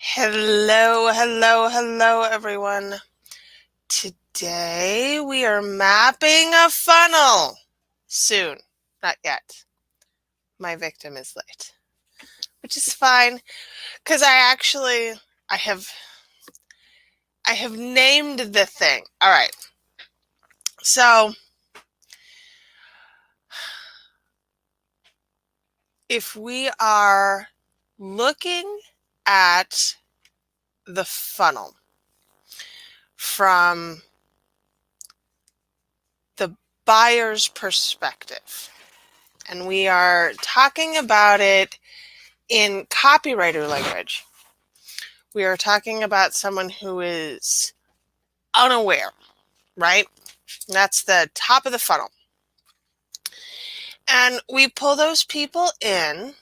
Hello, hello, hello, everyone. Today we are mapping a funnel. Soon. Not yet. My victim is late, which is fine because I have I have named the thing. All right. So, if we are looking at the funnel from the buyer's perspective, and we are talking about it in copywriter language, we are talking about someone who is unaware, right? That's the top of the funnel. And we pull those people in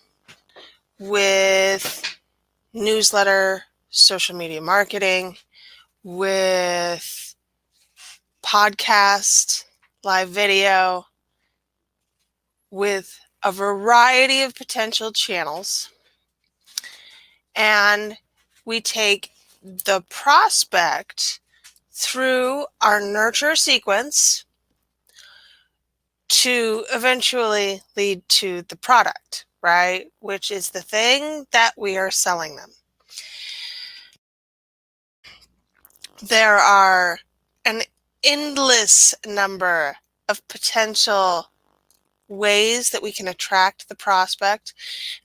with newsletter, social media marketing, with podcast, live video, with a variety of potential channels. And we take the prospect through our nurture sequence to eventually lead to the product, right? Which is the thing that we are selling them. There are an endless number of potential ways that we can attract the prospect,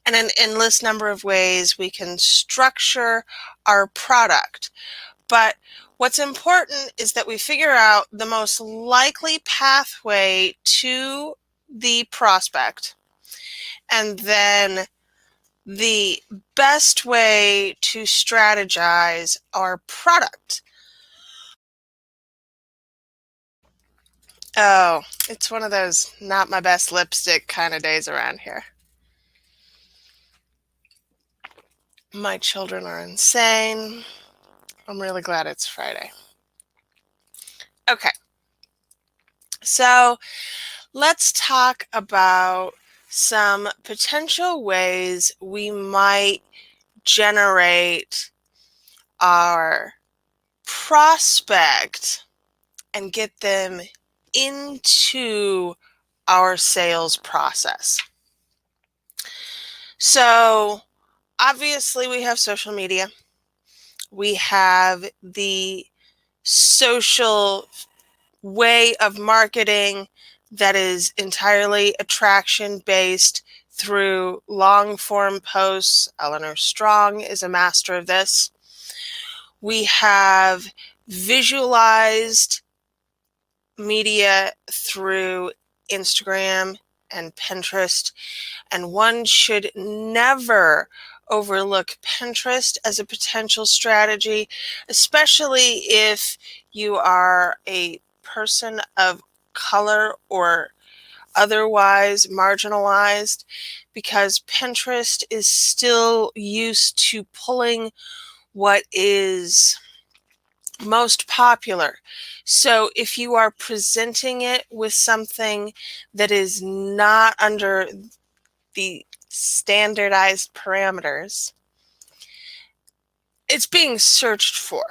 and an endless number of ways we can structure our product. But what's important is that we figure out the most likely pathway to the prospect, and then the best way to strategize our product. Oh, it's one of those not my best lipstick kind of days around here. My children are insane. I'm really glad it's Friday. Okay. So let's talk about some potential ways we might generate our prospect and get them into our sales process. So obviously we have social media. We have the social way of marketing that is entirely attraction based through long form posts. Eleanor Strong is a master of this. We have visualized media through Instagram and Pinterest, and one should never overlook Pinterest as a potential strategy, especially if you are a person of color or otherwise marginalized, because Pinterest is still used to pulling what is most popular. So if you are presenting it with something that is not under the standardized parameters, it's being searched for,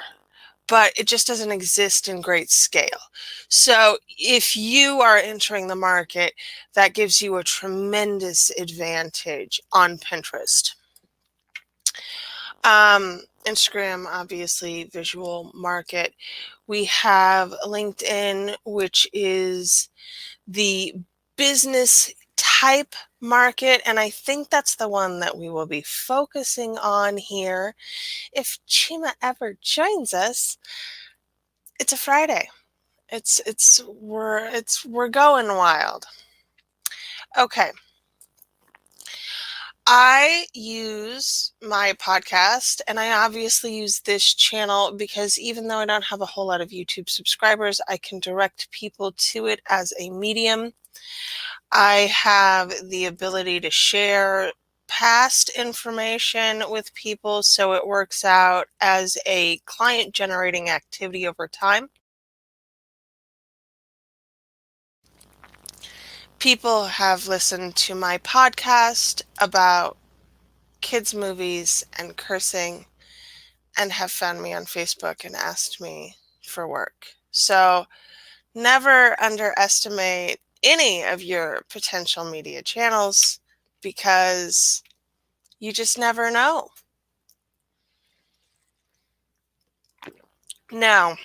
but it just doesn't exist in great scale. So if you are entering the market, that gives you a tremendous advantage on Pinterest. Instagram, obviously, visual market. We have LinkedIn, which is the business type market, and I think that's the one that we will be focusing on here. If Chima ever joins us, it's a Friday. We're going wild. Okay. I use my podcast, and I obviously use this channel because even though I don't have a whole lot of YouTube subscribers, I can direct people to it as a medium. I have the ability to share past information with people, so it works out as a client generating activity over time. People have listened to my podcast about kids' movies and cursing, and have found me on Facebook and asked me for work. So never underestimate any of your potential media channels because you just never know. Now,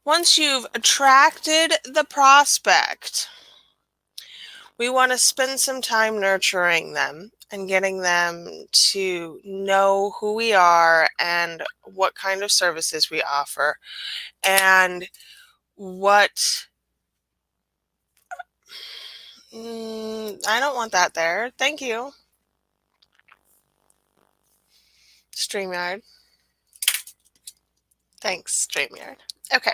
once you've attracted the prospect, we want to spend some time nurturing them and getting them to know who we are and what kind of services we offer and what I don't want that there. Thank you. StreamYard. Thanks, StreamYard. Okay.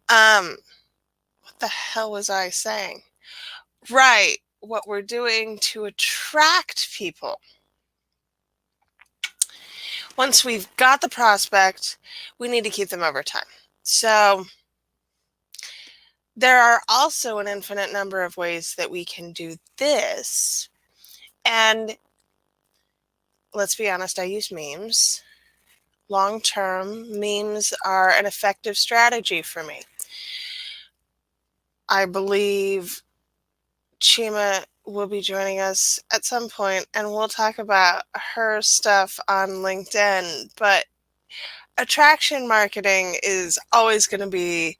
What the hell was I saying? Right. What we're doing to attract people. Once we've got the prospect, we need to keep them over time. So there are also an infinite number of ways that we can do this. And let's be honest, I use memes. Long-term, memes are an effective strategy for me. I believe Chima will be joining us at some point, and we'll talk about her stuff on LinkedIn. But attraction marketing is always going to be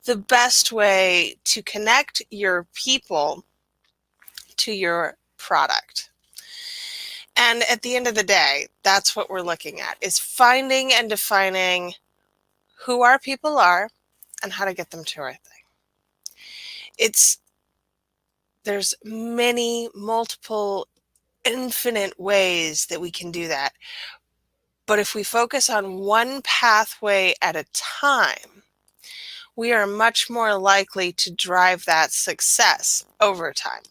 the best way to connect your people to your product. And at the end of the day, that's what we're looking at, is finding and defining who our people are and how to get them to our thing. There's many, multiple, infinite ways that we can do that. But if we focus on one pathway at a time, we are much more likely to drive that success over time.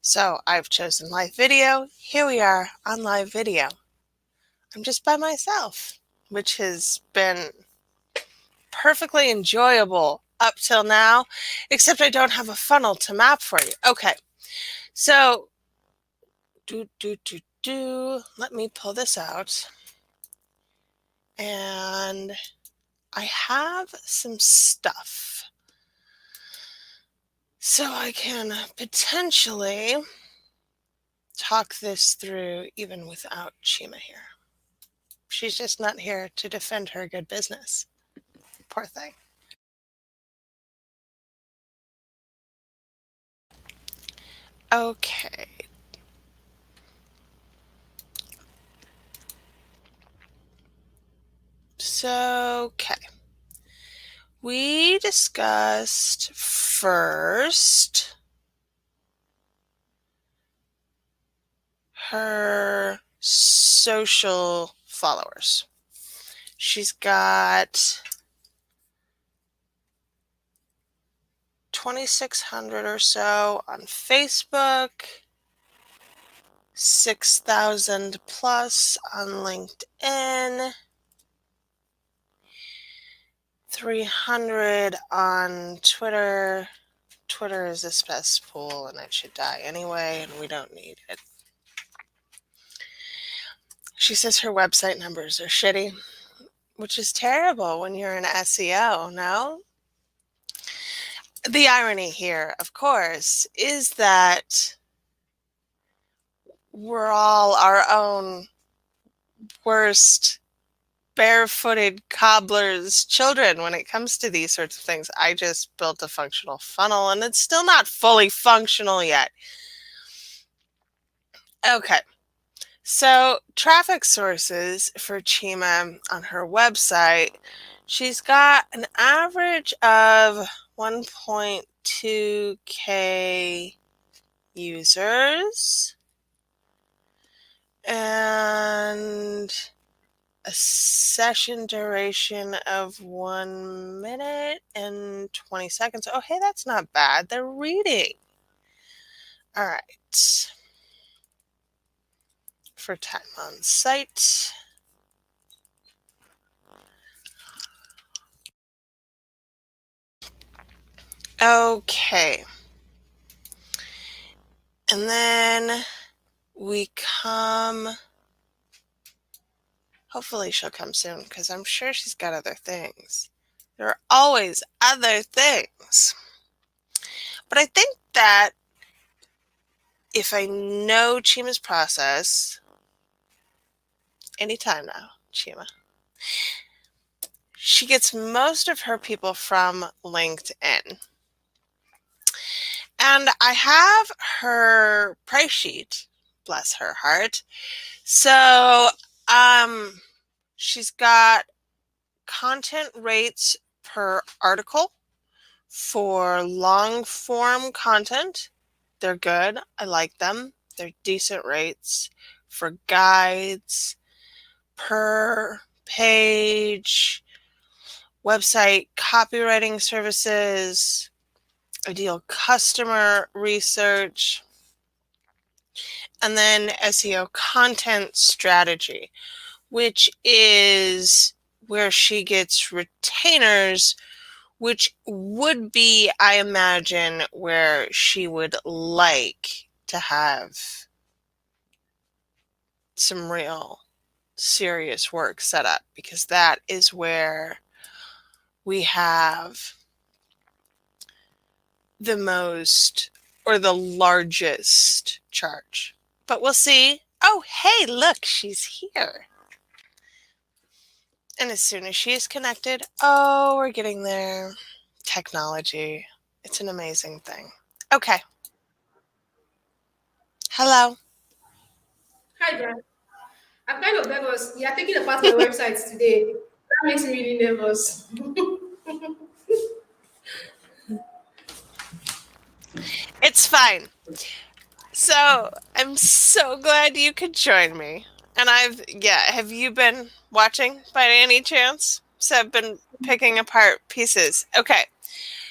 So I've chosen live video. Here we are on live video. I'm just by myself, which has been perfectly enjoyable up till now, except I don't have a funnel to map for you. Okay, so let me pull this out. And I have some stuff. So I can potentially talk this through even without Chima here. She's just not here to defend her good business. Poor thing. Okay. So, okay. We discussed first her social followers. She's got 2,600 or so on Facebook, 6,000 plus on LinkedIn, 300 on Twitter. Twitter is a cesspool and it should die anyway, and we don't need it. She says her website numbers are shitty, which is terrible when you're an SEO, no? The irony here, of course, is that we're all our own worst barefooted cobbler's children when it comes to these sorts of things. I just built a functional funnel and it's still not fully functional yet. Okay. So traffic sources for Chima on her website, she's got an average of 1.2K users and a session duration of 1 minute and 20 seconds. Oh, hey, that's not bad. They're reading. All right. For time on site. Okay. And then we come. Hopefully she'll come soon, because I'm sure she's got other things. There are always other things. But I think that if I know Chima's process, anytime now, Chima, she gets most of her people from LinkedIn. And I have her price sheet, bless her heart. So she's got content rates per article for long form content. They're good. I like them. They're decent rates. For guides, per page, website copywriting services, ideal customer research, and then SEO content strategy, which is where she gets retainers, which would be, I imagine, where she would like to have some real serious work set up, because that is where we have the most or the largest charge. But we'll see. Oh, hey, look, she's here. And as soon as she is connected, oh, we're getting there. Technology. It's an amazing thing. Okay. Hello. Hi, Briar. I'm kind of nervous. You are taking apart my website today. That makes me really nervous. It's fine. So I'm so glad you could join me. And have you been watching by any chance? So I've been picking apart pieces. Okay.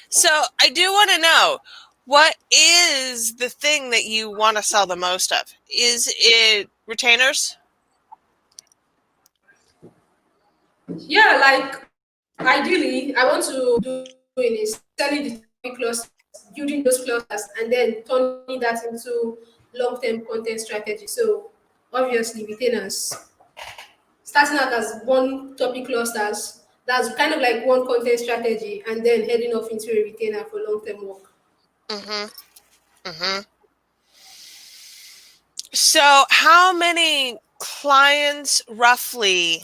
So I do want to know, what is the thing that you want to sell the most of? Is it retainers? Yeah, like ideally, I want to do is selling the topic clusters, building those clusters, and then turning that into long-term content strategy. So obviously, retainers starting out as one topic clusters. That's kind of like one content strategy, and then heading off into a retainer for long-term work. Mm-hmm. Mm-hmm. So how many clients roughly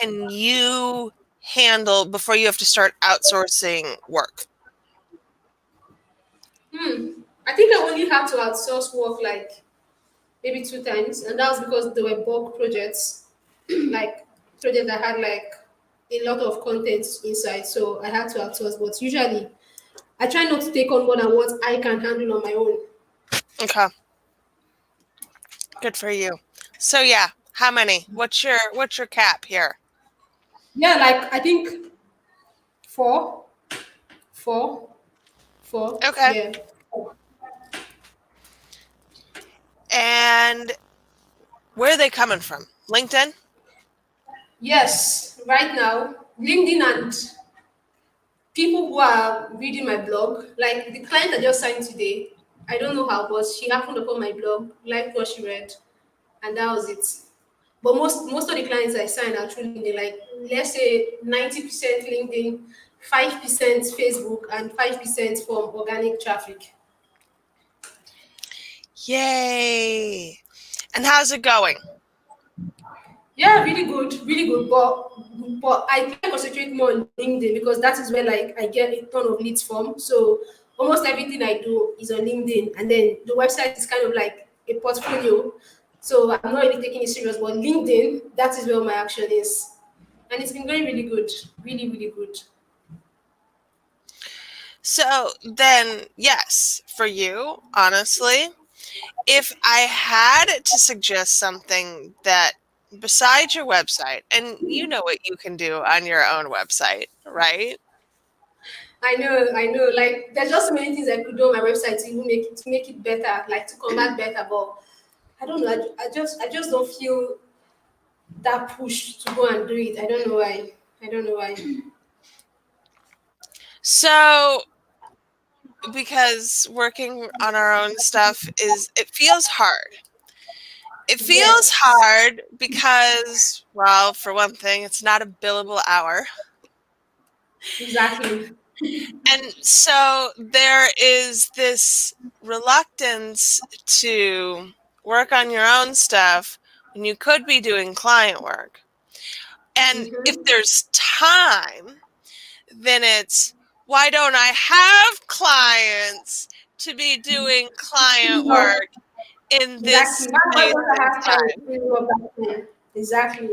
can you handle before you have to start outsourcing work? I think I only had to outsource work like maybe 2 times, and that was because there were bulk projects, like projects that had like a lot of content inside, so I had to outsource. But usually, I try not to take on more than what I can handle on my own. Okay, good for you. So yeah, how many? What's your cap here? Yeah, like I think four, four, four. Okay. Yeah. And where are they coming from? LinkedIn? Yes, right now, LinkedIn and people who are reading my blog, like the client I just signed today. I don't know how, but she happened upon my blog, liked what she read, and that was it. But most of the clients I sign are through LinkedIn, like let's say 90% LinkedIn, 5% Facebook, and 5% from organic traffic. Yay. And how's it going? Yeah, really good, really good. But I try to concentrate more on LinkedIn because that is where like I get a ton of leads from. So almost everything I do is on LinkedIn, and then the website is kind of like a portfolio. So I'm not really taking it serious, but LinkedIn, that is where my action is, and it's been going really good, really really good. So then, yes, for you, honestly, if I had to suggest something that besides your website, and you know what you can do on your own website, right? I know. Like there's just so many things I could do on my website to even make it better, like to combat better. But I don't know. I just don't feel that push to go and do it. I don't know why. I don't know why. So, because working on our own stuff it feels hard. It feels Yes, hard because, well, for one thing, it's not a billable hour. exactly. And so there is this reluctance to work on your own stuff when you could be doing client work. And if Mm-hmm. there's time, then it's why don't I have clients to be doing client work in this Exactly. Why space don't I and have time to time? bring up that time? Exactly.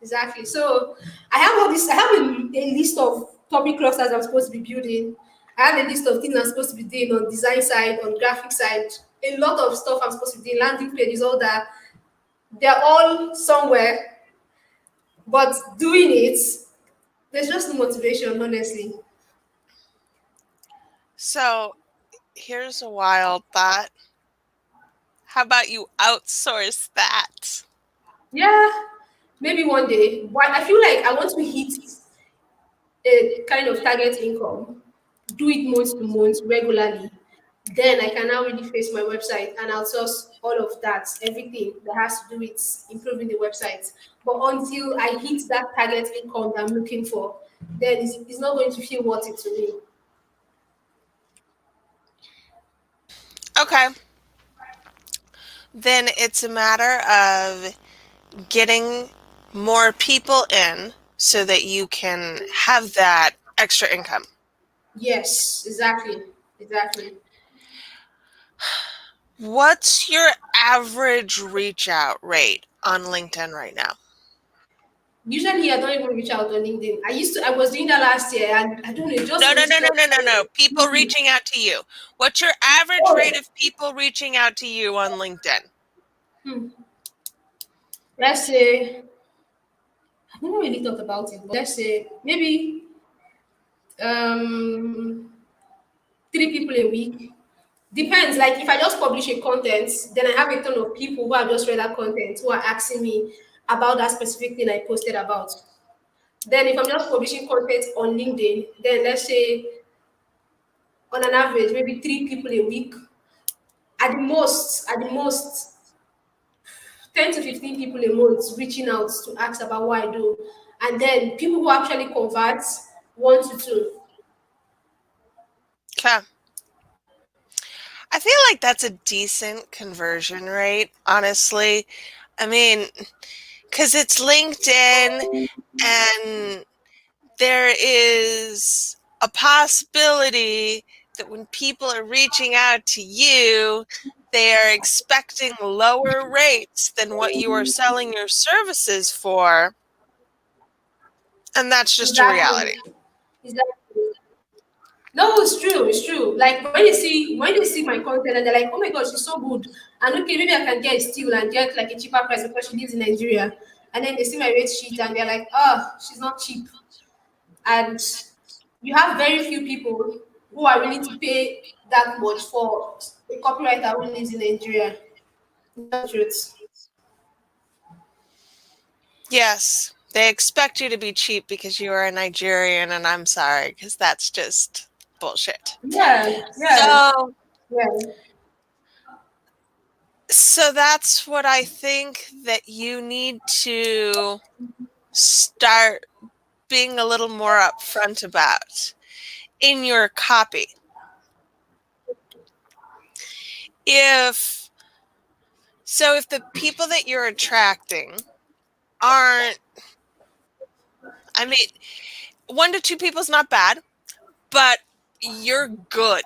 Exactly. So I have all this. I have a list of topic clusters I'm supposed to be building. I have a list of things I'm supposed to be doing on design side, on graphic side. A lot of stuff I'm supposed to be doing, landing pages, all that. They're all somewhere, but doing it, there's just no motivation, honestly. So here's a wild thought. How about you outsource that? Yeah, maybe one day. But I feel like I want to hit a kind of target income, do it month to month regularly, then I can now really face my website and outsource all of that, everything that has to do with improving the website. But until I hit that target income that I'm looking for, then it's not going to feel worth it to me. Okay. Then it's a matter of getting more people in so that you can have that extra income. Yes, exactly. Exactly. What's your average reach out rate on LinkedIn right now? Usually I don't even reach out on LinkedIn. I was doing that last year and I don't know, it just No, no, always no, no, felt no, no, no. People like, reaching out to you. What's your average rate oh, of people reaching out to you on LinkedIn? hmm, let's say I've never really thought about it, but let's say maybe um 3 people a week. Depends. Like if I just publish a content, then I have a ton of people who have just read that content who are asking me about that specific thing I posted about. Then if I'm just publishing content on LinkedIn, then let's say on an average, maybe 3 people a week. At the most, 10 to 15 people a month reaching out to ask about what I do. And then people who actually convert 1 to 2. Okay. I feel like that's a decent conversion rate, honestly. I mean, because it's LinkedIn and there is a possibility that when people are reaching out to you, they are expecting lower rates than what you are selling your services for. And that's just a Exactly. reality. Exactly. No, it's true. It's true. Like when they see my content and they're like, "Oh my gosh, she's so good," and okay, maybe I can get a steal and get like a cheaper price because she lives in Nigeria. And then they see my rate sheet and they're like, "Oh, she's not cheap." And you have very few people who are willing to pay that much for a copywriter who lives in Nigeria. That's the truth. Yes, they expect you to be cheap because you are a Nigerian, and I'm sorry, because that's just bullshit. Yeah, yeah, So, yeah. so that's what I think that you need to start being a little more upfront about in your copy. If if the people that you're attracting aren't, I mean, 1 to 2 people is not bad, but you're good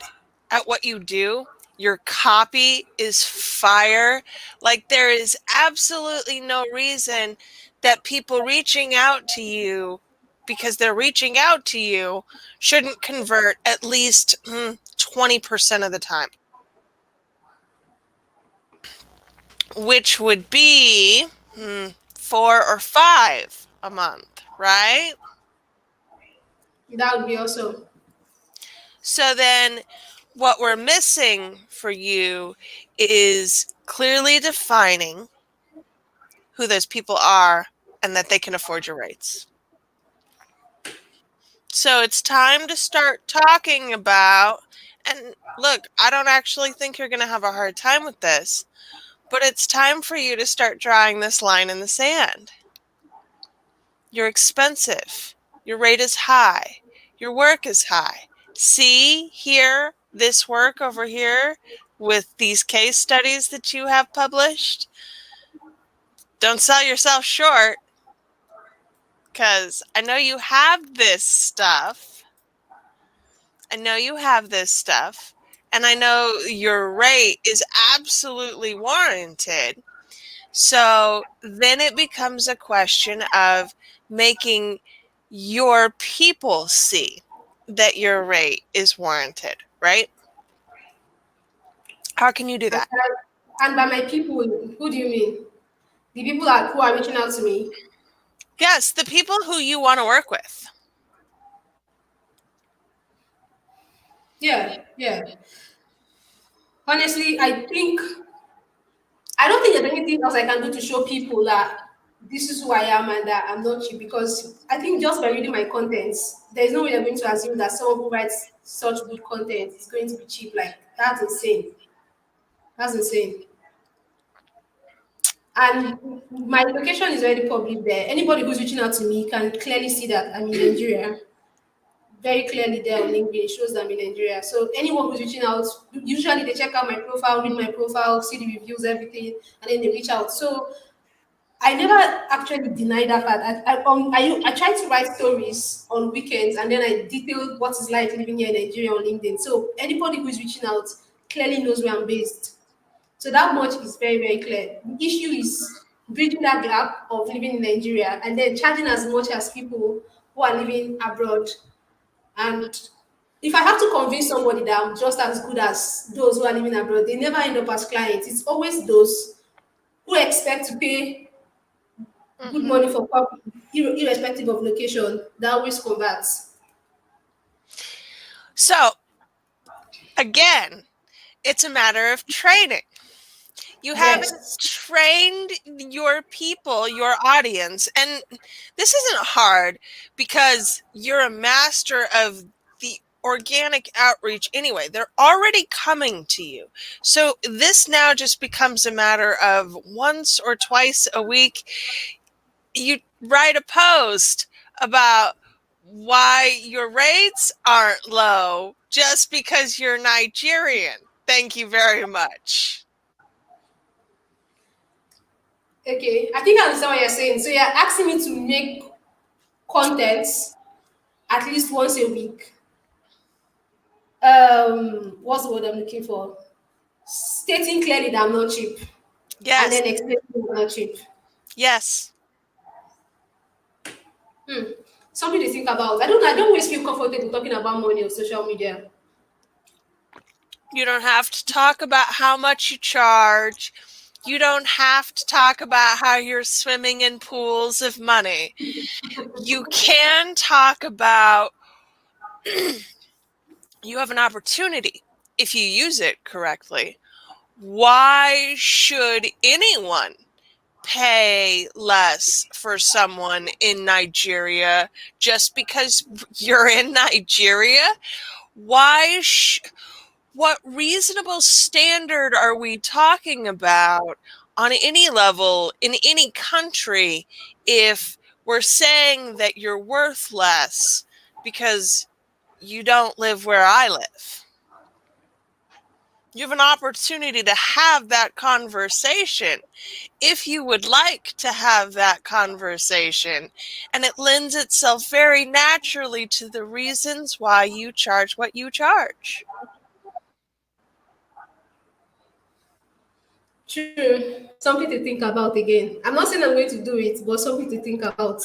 at what you do. Your copy is fire. Like, there is absolutely no reason that people reaching out to you because they're reaching out to you shouldn't convert at least 20% of the time, which would be 4 or 5 a month, right? That would be awesome. So then what we're missing for you is clearly defining who those people are and that they can afford your rates. So it's time to start talking about, and look, I don't actually think you're going to have a hard time with this, But it's time for you to start drawing this line in the sand. You're expensive. Your rate is high. Your work is high. See here, this work over here with these case studies that you have published. Don't sell yourself short, because I know you have this stuff. I know you have this stuff. And I know your rate is absolutely warranted. So then it becomes a question of making your people see that your rate is warranted, right? How can you do And that? and by my people, who do you mean? The people that who are reaching out to me? Yes, the people who you want to work with. Yeah, yeah. Honestly, I don't think there's anything else I can do to show people that this is who I am and that I'm not cheap, because I think just by reading my contents, there's no way they're going to assume that someone who writes such good content is going to be cheap. Like, that's insane. That's insane. And my location is already public there. Anybody who's reaching out to me can clearly see that I'm in Nigeria. Very clearly there on LinkedIn, it shows that I'm in Nigeria. So anyone who's reaching out, usually they check out my profile, read my profile, see the reviews, everything, and then they reach out. So I never actually denied that fact. I try to write stories on weekends, and then I detail what it's like living here in Nigeria on LinkedIn. So anybody who is reaching out clearly knows where I'm based. So that much is very, very clear. The issue is bridging that gap of living in Nigeria and then charging as much as people who are living abroad. And if I have to convince somebody that I'm just as good as those who are living abroad, they never end up as clients. It's always those who expect to pay good Mm-hmm. money for coffee, irrespective of location, that always converts. So, again, it's a matter of training. You haven't Yes. trained your people, your audience. And this isn't hard because you're a master of the organic outreach anyway. They're already coming to you. So this now just becomes a matter of once or twice a week, you write a post about why your rates aren't low just because you're Nigerian. Thank you very much. Okay. I think I understand what you're saying. So you're asking me to make content at least once a week. What's the word I'm looking for? Stating clearly that I'm not cheap, and Yes. then explaining I'm not cheap. Yes. Hmm. Something to think about. I don't always feel comfortable talking about money on social media. You don't have to talk about how much you charge. You don't have to talk about how you're swimming in pools of money. You can talk about you have an opportunity if you use it correctly. Why should anyone pay less for someone in Nigeria just because you're in Nigeria? Why what reasonable standard are we talking about on any level in any country if we're saying that you're worth less because you don't live where I live? You have an opportunity to have that conversation if you would like to have that conversation. And it lends itself very naturally to the reasons why you charge what you charge. True. Something to think about again. I'm not saying I'm going to do it, but something to think about.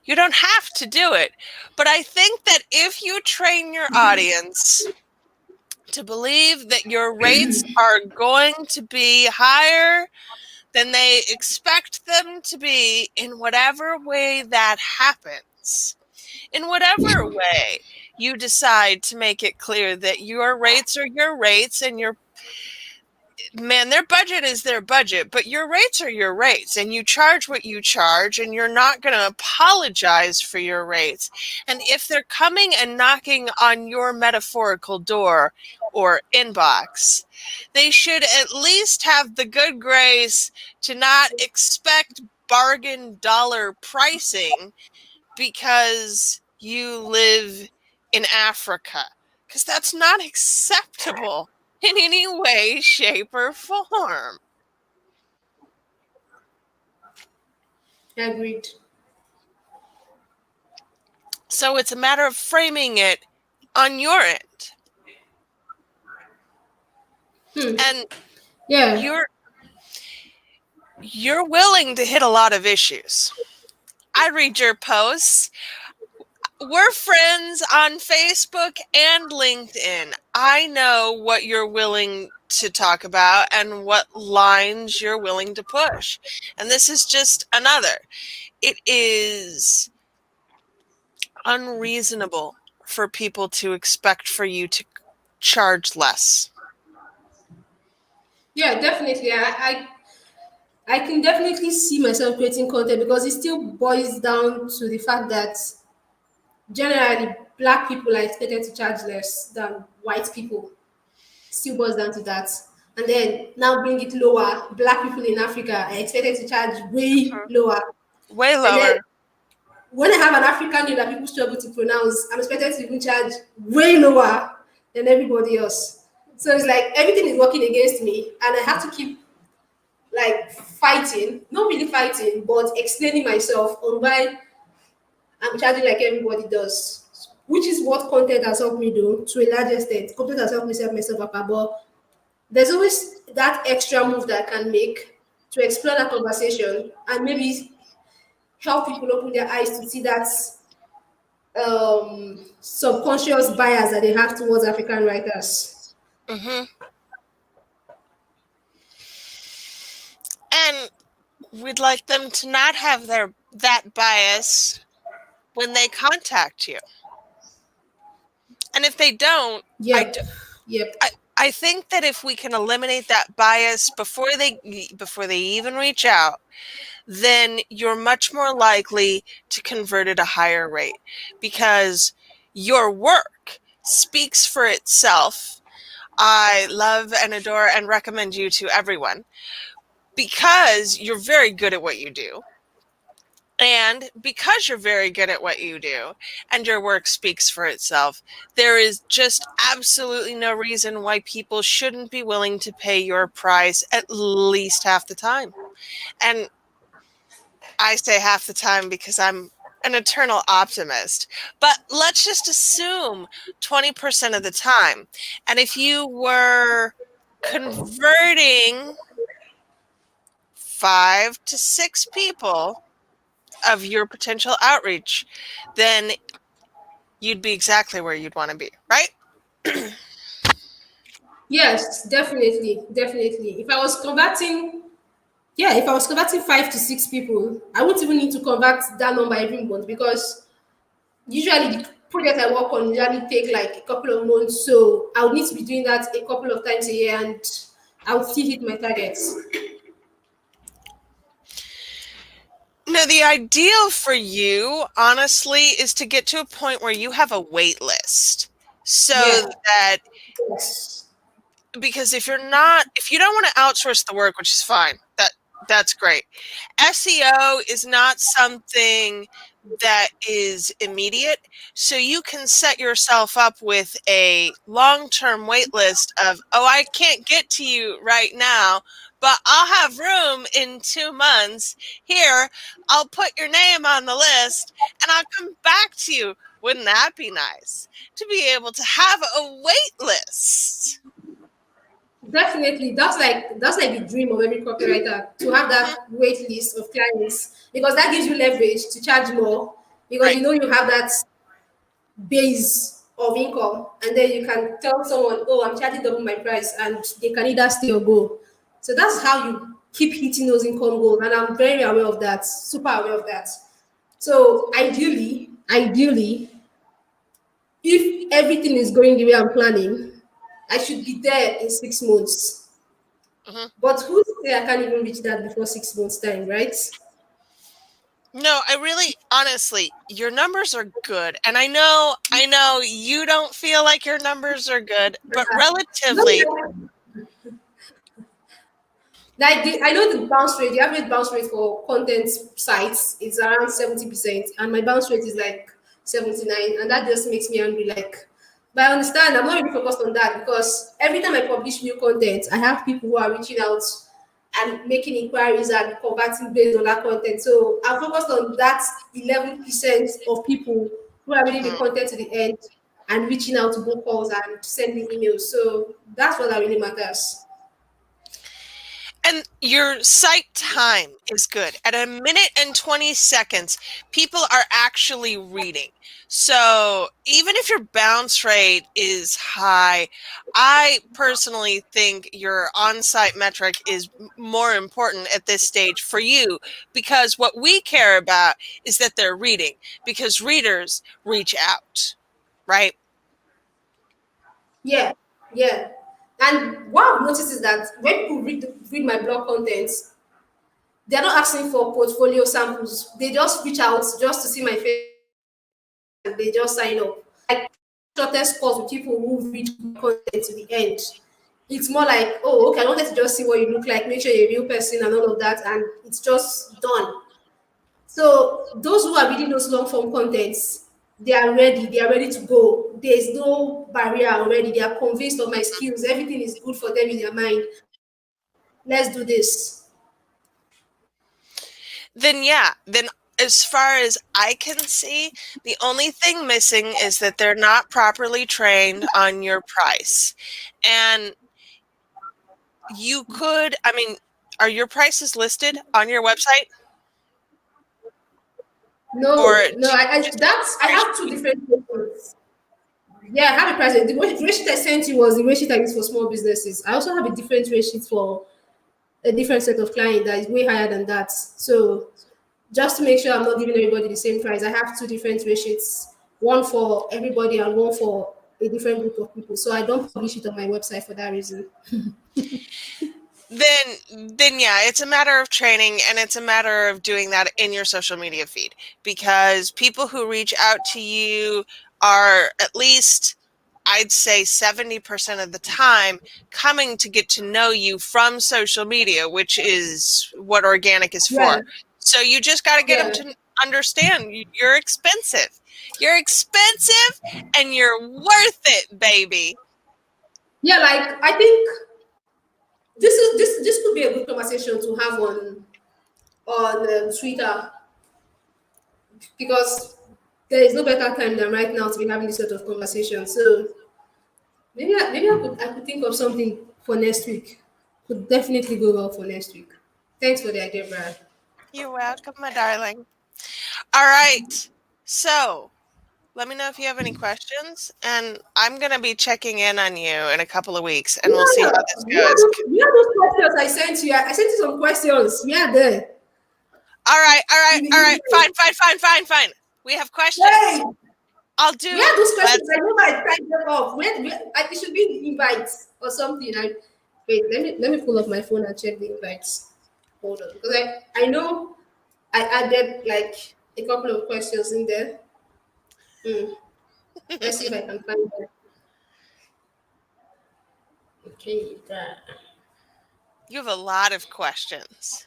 You don't have to do it. But I think that if you train your audience to believe that your rates are going to be higher than they expect them to be in whatever way that happens, in whatever way you decide to make it clear that your rates are your rates and man, their budget is their budget, but your rates are your rates, and you charge what you charge, and you're not going to apologize for your rates. And if they're coming and knocking on your metaphorical door or inbox, they should at least have the good grace to not expect bargain dollar pricing because you live in Africa, because that's not acceptable in any way, shape, or form. Agreed. So it's a matter of framing it on your end. Hmm. And Yeah. you're willing to hit a lot of issues. I read your posts. We're friends on Facebook and LinkedIn. I know what you're willing to talk about and what lines you're willing to push. And this is just another. It is unreasonable for people to expect for you to charge less. Yeah, definitely. I can definitely see myself creating content because it still boils down to the fact that generally black people are expected to charge less than white people. Still boils down to that. And then now bring it lower. Black people in Africa are expected to charge way lower. Way And then lower. when I have an African name that people struggle to pronounce, I'm expected to even charge way lower than everybody else. So it's like everything is working against me, and I have to keep like fighting, not really fighting, but explaining myself on why I'm charging like everybody does, which is what content has helped me do to a large extent. Content has helped me set myself up, but there's always that extra move that I can make to explore that conversation and maybe help people open their eyes to see that subconscious bias that they have towards African writers. Mm-hmm. And we'd like them to not have that bias when they contact you. And if they don't, I, Yep, yep. I, I think that if we can eliminate that bias before they even reach out, then you're much more likely to convert at a higher rate because your work speaks for itself. I love and adore and recommend you to everyone because you're very good at what you do. And because you're very good at what you do and your work speaks for itself, there is just absolutely no reason why people shouldn't be willing to pay your price at least half the time. And I say half the time because I'm an eternal optimist. But let's just assume 20% of the time. And if you were converting 5 to 6 people of your potential outreach, then you'd be exactly where you'd want to be, right? Yes, definitely, definitely. If I was converting 5 to 6 people, I wouldn't even need to convert that number every month because usually the project I work on usually take like a couple of months. So I would need to be doing that a couple of times a year and I would still hit my targets. No, the ideal for you, honestly, is to get to a point where you have a wait list so Yeah. that Yes. because if you don't want to outsource the work, which is fine, that's great. SEO is not something that is immediate, so you can set yourself up with a long-term wait list of, oh, I can't get to you right now, but I'll have room in 2 months. Here, I'll put your name on the list and I'll come back to you. Wouldn't that be nice to be able to have a wait list? Definitely. That's like the dream of every copywriter to have Mhm. that wait list of clients because that gives you leverage to charge more because Right. you know you have that base of income and then you can tell someone, oh, I'm charging double my price and they can either stay or go. So that's how you keep hitting those income goals. And I'm very aware of that, super aware of that. So ideally, if everything is going the way I'm planning, I should be there in 6 months. Hmm. But who's to say I can't even reach that before 6 months time, right? No, I really, honestly, your numbers are good. And I know you don't feel like your numbers are good, but relatively, No, like I know the bounce rate, the average bounce rate for content sites is around 70%, and my bounce rate is like 79, and that just makes me angry. Like, but I understand I'm not really focused on that because every time I publish new content, I have people who are reaching out and making inquiries and converting based on that content. So I'm focused on that 11% of people who are reading the mhm. content to the end and reaching out to book calls and sending emails. So that's what that really matters. And your site time is good. At a minute and 20 seconds, people are actually reading. So even if your bounce rate is high, I personally think your on-site metric is more important at this stage for you, because what we care about is that they're reading, because readers reach out, right? Yeah, yeah. And what I've noticed is that when people read my blog content, they're not asking for portfolio samples. They just reach out just to see my face and they just sign up. Like shortest course with people who read my content to the end. It's more like, oh, okay, I wanted to just see what you look like, make sure you're a real person and all of that, and it's just done. So those who are reading those long form contents, they are ready to go. There's no barrier already. They are convinced of my skills. Everything is good for them in their mind. Let's do this. Then yeah, then as far as I can see, the only thing missing is that they're not properly trained on your price. And you could, I mean, are your prices listed on your website, or No, no, do you I just that's I have have two different versions. Yeah, I have a price. The rate sheet I sent you was the rate sheet I use for small businesses. I also have a different rate sheet for a different set of client that is way higher than that. So just to make sure I'm not giving everybody the same price, I have two different rate sheets, one for everybody and one for a different group of people. So I don't publish it on my website for that reason. then yeah, it's a matter of training, and it's a matter of doing that in your social media feed, because people who reach out to you are, at least I'd say, 70% of the time coming to get to know you from social media, which is what organic is Yeah, for. So you just got to get them yeah. to understand you're expensive. You're expensive and you're worth it, baby. Yeah, like I think this could be a good conversation to have on Twitter because there is no better time than right now to be having this sort of conversation. So maybe I could think of something for next week. Could definitely go well for next week. Thanks for the idea, Brad. You're welcome, my darling. All right. So let me know if you have any questions, and I'm going to be checking in on you in a couple of weeks, and we'll see Yeah, how this goes. those questions I sent you. I sent you some questions. Yeah, there. All right, all right, In the all right. email. Fine, fine, fine, fine, fine. We have Hey, questions. I'll do where are it. those questions? Let's. I know I typed them off. It should be in the invites or something. Wait. Let me pull up my phone and check the invites. Hold on, because I know I added like a couple of questions in there. Hmm. Let's see if I can find them. Okay, that. You have a lot of questions.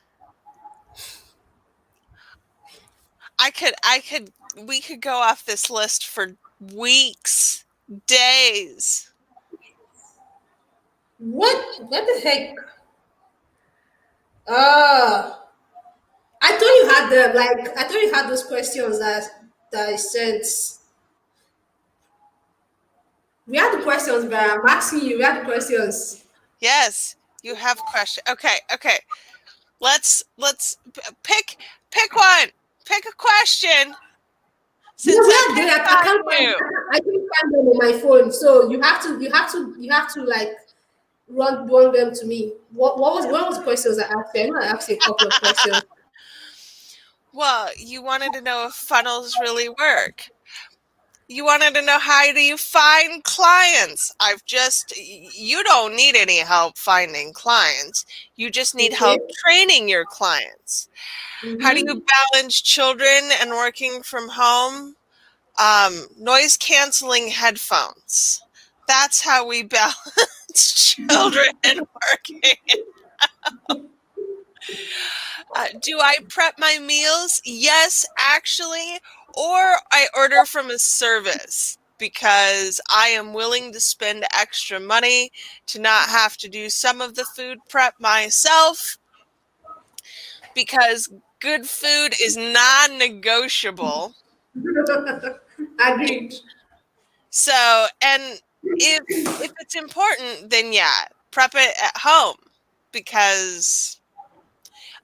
We could go off this list for weeks, days. What the heck? Uh I thought you had them. Like I thought you had those questions that I sent. We had the questions, but I'm asking you. We had the questions. Yes, you have questions. Okay, okay. Pick one. Pick a question, Yeah, since we I had them. picked I on can't find. you. I can't find them on my phone. So you have to like run them to me. What was the questions I asked you? I know I asked you a couple of questions. Well, you wanted to know if funnels really work. You wanted to know, how do you find clients? You don't need any help finding clients. You just need Okay. help training your clients. How do you Mm-hmm. balance children and working from home? Noise canceling headphones. That's how we balance children and working. Do I prep my meals? Yes, actually, or I order from a service because I am willing to spend extra money to not have to do some of the food prep myself, because good food is non-negotiable. Agreed. So, and if it's important, then yeah, prep it at home, because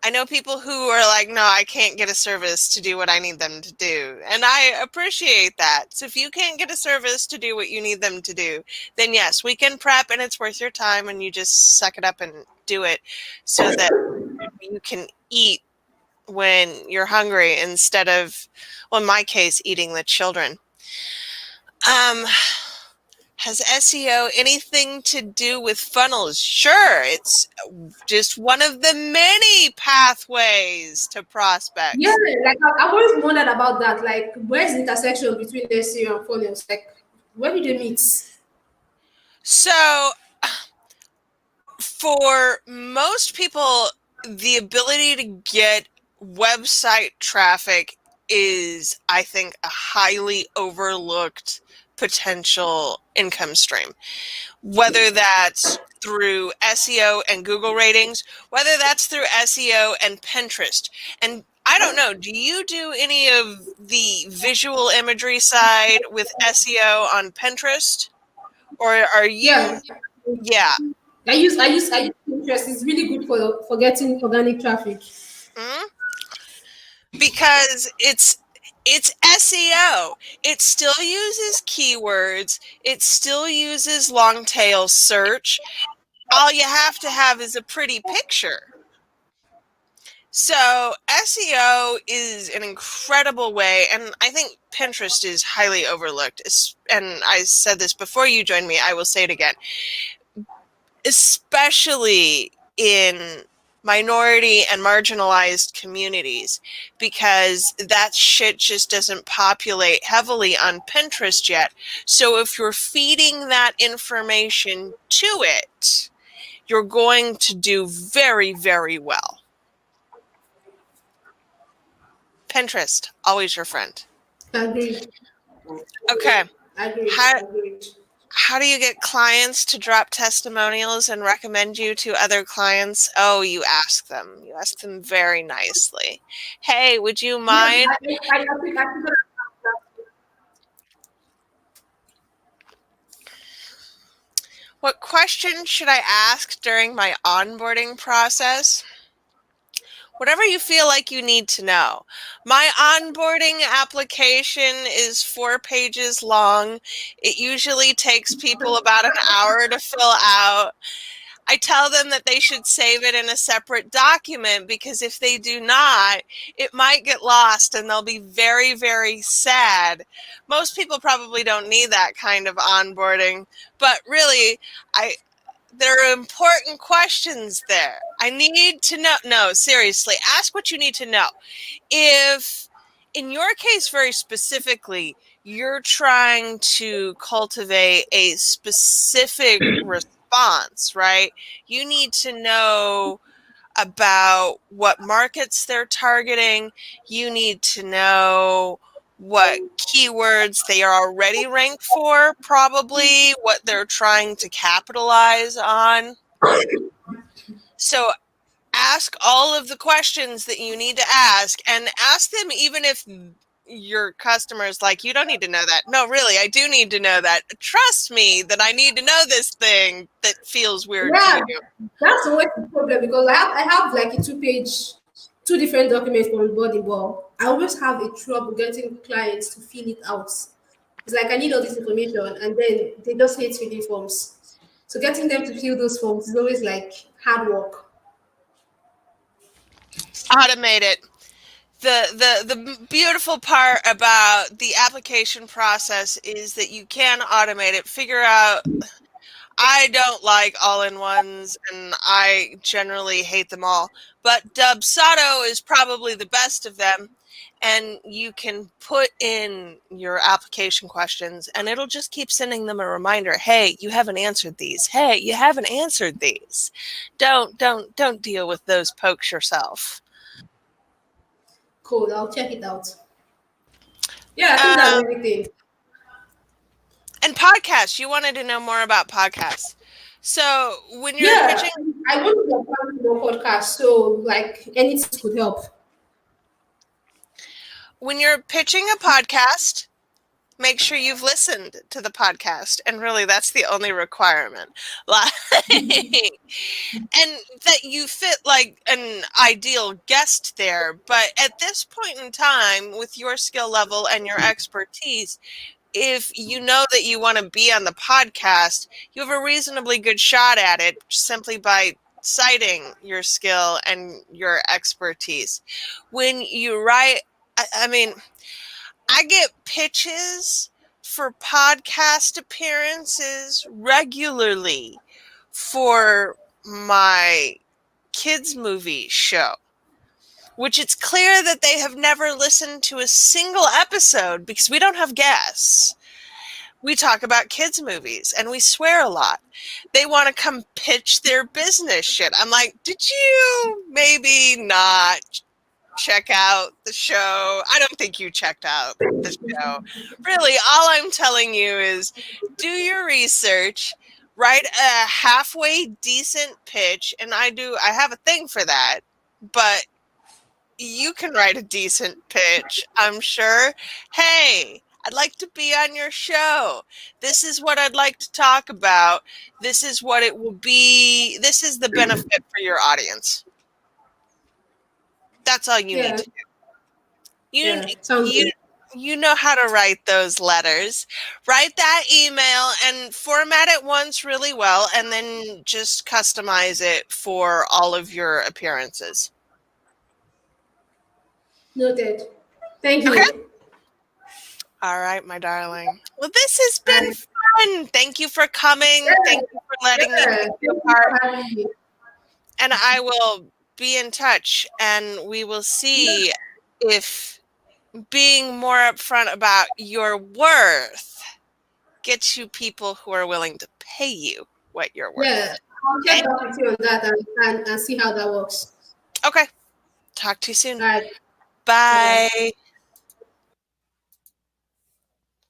I know people who are like, no, I can't get a service to do what I need them to do. And I appreciate that. So if you can't get a service to do what you need them to do, then yes, we can prep and it's worth your time, and you just suck it up and do it so that you can eat when you're hungry instead of, well, in my case, eating the children. Um, Has SEO anything to do with funnels? Sure, it's just one of the many pathways to Yeah, prospects. like I've always wondered about that. Like, where's the intersection between SEO and funnels? Like, where do they meet? So, for most people, the ability to get website traffic is, I think, a highly overlooked potential income stream. Whether that's through SEO and Google ratings, whether that's through SEO and Pinterest. And I don't know, do you do any of the visual imagery side with SEO on Pinterest? Or are Yeah, you, yeah. I use Pinterest. It's really good for getting organic traffic. Mhm. Because it's SEO. It still uses keywords. It still uses long tail search. All you have to have is a pretty picture. So SEO is an incredible way, and I think Pinterest is highly overlooked. And I said this before you joined me, I will say it again, especially in minority and marginalized communities, because that shit just doesn't populate heavily on Pinterest yet. So if you're feeding that information to it, you're going to do very, very well. Pinterest, always your friend. Agreed. Okay. Agreed. How Agreed. how do you get clients to drop testimonials and recommend you to other clients? Oh, you ask them. You ask them very nicely. Hey, would you Yeah, mind? I think What questions should I ask during my onboarding process? Whatever you feel like you need to know. My onboarding application is 4 pages long. It usually takes people about an hour to fill out. I tell them that they should save it in a separate document, because if they do not, it might get lost and they'll be very, very sad. Most people probably don't need that kind of onboarding, but really, I there are important questions there. I need to know. No, seriously, ask what you need to know. If, in your case, very specifically, you're trying to cultivate a specific response, right? You need to know about what markets they're targeting. You need to know what keywords they are already ranked for, probably what they're trying to capitalize on. So ask all of the questions that you need to ask, and ask them even if your customer's like, you don't need to know that. No, really, I do need to know that. Trust me that I need to know this thing that feels weird to yeah, you. that's always the problem because I have like a two different documents for onboarding, but I always have a trouble getting clients to fill it out. It's like I need all this information, and then they just hate filling forms. So getting them to fill those forms is always like hard work. Automate it. The beautiful part about the application process is that you can automate it, figure out. I don't like all-in-ones, and I generally hate them all. But Dubsado is probably the best of them, and you can put in your application questions, and it'll just keep sending them a reminder. Hey, you haven't answered these. Hey, you haven't answered these. Don't deal with those pokes yourself. Cool. I'll check it out. Yeah, I think that's Um, everything. and podcasts. You wanted to know more about podcasts. So when you're Yeah, pitching I want to apply to your podcast, so like any tips could help. when you're pitching a podcast, make sure you've listened to the podcast, and really that's the only requirement. Like, and that you fit like an ideal guest there. But at this point in time, with your skill level and your expertise, if you know that you want to be on the podcast, you have a reasonably good shot at it simply by citing your skill and your expertise. When you write, I mean, I get pitches for podcast appearances regularly for my kids' movie show, which it's clear that they have never listened to a single episode because we don't have guests. We talk about kids' movies and we swear a lot. They want to come pitch their business shit. I'm like, did you maybe not check out the show? I don't think you checked out the show. Really, all I'm telling you is do your research, write a halfway decent pitch, and I have a thing for that, but you can write a decent pitch, I'm sure. Hey, I'd like to be on your show. This is what I'd like to talk about. This is what it will be. This is the benefit for your audience. That's all you need Yeah, to do. You yeah, sounds you good. you know how to write those letters. Write that email and format it once really well, and then just customize it for all of your appearances. Noted. Thank Okay? you. All right, my darling. Well, this has been Bye. fun. Thank you for coming. Yeah, Thank you for letting me yeah. pick you Thank you apart. for having me. And I will be in touch, and we will see if being more upfront about your worth gets you people who are willing to pay you what you're Yeah, worth. I'll Okay? check back with you on that and see how that works. Okay. Talk to you soon. All right. Bye bye. Bye.